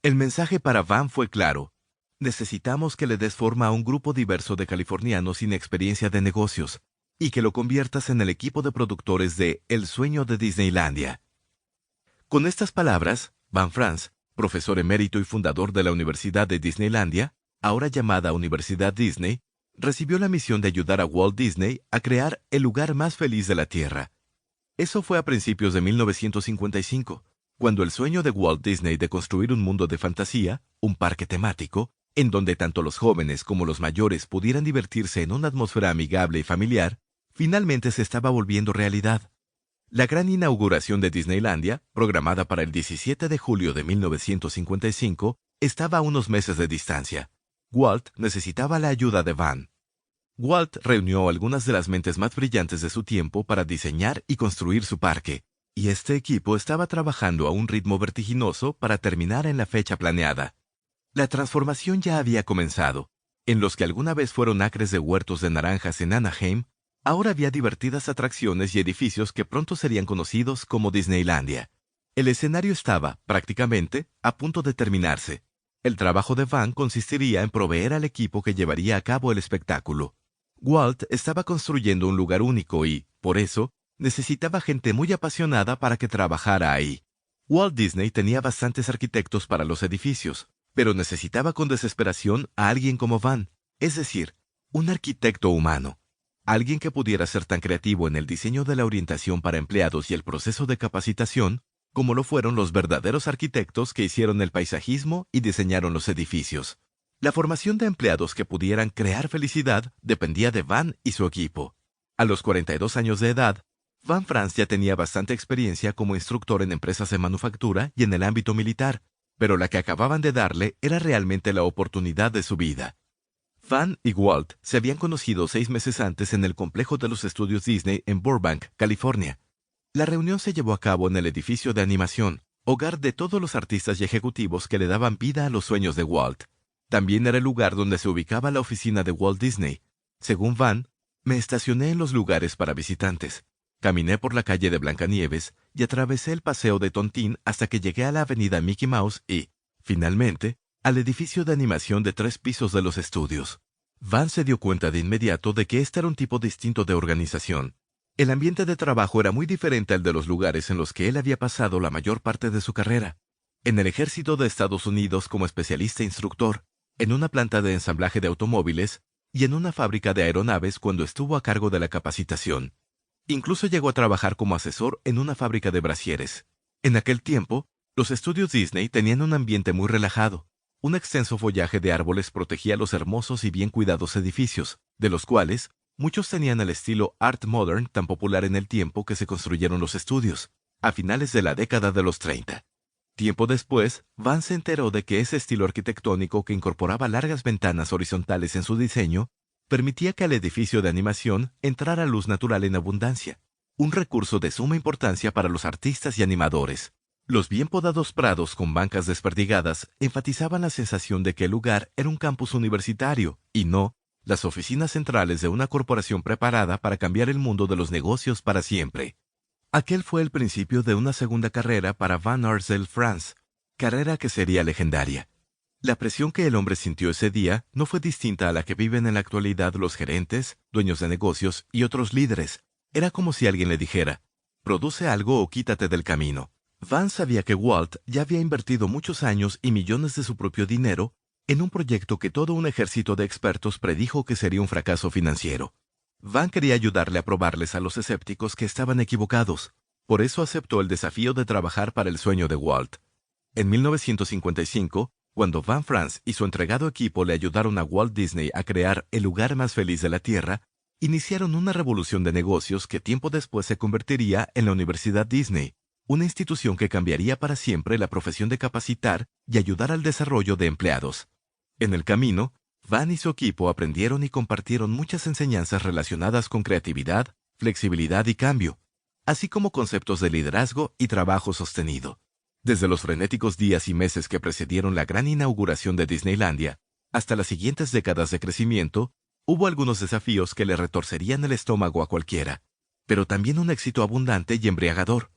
El mensaje para Van fue claro. Necesitamos que le des forma a un grupo diverso de californianos sin experiencia de negocios y que lo conviertas en el equipo de productores de El sueño de Disneylandia. Con estas palabras, Van Frans, profesor emérito y fundador de la Universidad de Disneylandia, ahora llamada Universidad Disney, recibió la misión de ayudar a Walt Disney a crear el lugar más feliz de la Tierra. Eso fue a principios de 1955, cuando el sueño de Walt Disney de construir un mundo de fantasía, un parque temático, en donde tanto los jóvenes como los mayores pudieran divertirse en una atmósfera amigable y familiar, finalmente se estaba volviendo realidad. La gran inauguración de Disneylandia, programada para el 17 de julio de 1955, estaba a unos meses de distancia. Walt necesitaba la ayuda de Van. Walt reunió algunas de las mentes más brillantes de su tiempo para diseñar y construir su parque, y este equipo estaba trabajando a un ritmo vertiginoso para terminar en la fecha planeada. La transformación ya había comenzado. En los que alguna vez fueron acres de huertos de naranjas en Anaheim, ahora había divertidas atracciones y edificios que pronto serían conocidos como Disneylandia. El escenario estaba, prácticamente, a punto de terminarse. El trabajo de Van consistiría en proveer al equipo que llevaría a cabo el espectáculo. Walt estaba construyendo un lugar único y, por eso, necesitaba gente muy apasionada para que trabajara ahí. Walt Disney tenía bastantes arquitectos para los edificios, pero necesitaba con desesperación a alguien como Van, es decir, un arquitecto humano. Alguien que pudiera ser tan creativo en el diseño de la orientación para empleados y el proceso de capacitación, como lo fueron los verdaderos arquitectos que hicieron el paisajismo y diseñaron los edificios. La formación de empleados que pudieran crear felicidad dependía de Van y su equipo. A los 42 años de edad, Van Frans ya tenía bastante experiencia como instructor en empresas de manufactura y en el ámbito militar, pero la que acababan de darle era realmente la oportunidad de su vida. Van y Walt se habían conocido 6 meses antes en el complejo de los estudios Disney en Burbank, California. La reunión se llevó a cabo en el edificio de animación, hogar de todos los artistas y ejecutivos que le daban vida a los sueños de Walt. También era el lugar donde se ubicaba la oficina de Walt Disney. Según Van, me estacioné en los lugares para visitantes. Caminé por la calle de Blancanieves y atravesé el paseo de Tontín hasta que llegué a la avenida Mickey Mouse y, finalmente, al edificio de animación de 3 pisos de los estudios. Van se dio cuenta de inmediato de que este era un tipo distinto de organización. El ambiente de trabajo era muy diferente al de los lugares en los que él había pasado la mayor parte de su carrera. En el ejército de Estados Unidos como especialista instructor, en una planta de ensamblaje de automóviles y en una fábrica de aeronaves cuando estuvo a cargo de la capacitación. Incluso llegó a trabajar como asesor en una fábrica de brasieres. En aquel tiempo, los estudios Disney tenían un ambiente muy relajado. Un extenso follaje de árboles protegía los hermosos y bien cuidados edificios, de los cuales muchos tenían el estilo Art Modern tan popular en el tiempo que se construyeron los estudios, a finales de la década de los 30. Tiempo después, Van se enteró de que ese estilo arquitectónico que incorporaba largas ventanas horizontales en su diseño permitía que al edificio de animación entrara luz natural en abundancia, un recurso de suma importancia para los artistas y animadores. Los bien podados prados con bancas desperdigadas enfatizaban la sensación de que el lugar era un campus universitario y no las oficinas centrales de una corporación preparada para cambiar el mundo de los negocios para siempre. Aquel fue el principio de una segunda carrera para Van Arsdale Frans, carrera que sería legendaria. La presión que el hombre sintió ese día no fue distinta a la que viven en la actualidad los gerentes, dueños de negocios y otros líderes. Era como si alguien le dijera, produce algo o quítate del camino. Van sabía que Walt ya había invertido muchos años y millones de su propio dinero en un proyecto que todo un ejército de expertos predijo que sería un fracaso financiero. Van quería ayudarle a probarles a los escépticos que estaban equivocados. Por eso aceptó el desafío de trabajar para el sueño de Walt. En 1955, cuando Van Frans y su entregado equipo le ayudaron a Walt Disney a crear el lugar más feliz de la Tierra, iniciaron una revolución de negocios que tiempo después se convertiría en la Universidad Disney, una institución que cambiaría para siempre la profesión de capacitar y ayudar al desarrollo de empleados. En el camino, Van y su equipo aprendieron y compartieron muchas enseñanzas relacionadas con creatividad, flexibilidad y cambio, así como conceptos de liderazgo y trabajo sostenido. Desde los frenéticos días y meses que precedieron la gran inauguración de Disneylandia, hasta las siguientes décadas de crecimiento, hubo algunos desafíos que le retorcerían el estómago a cualquiera, pero también un éxito abundante y embriagador.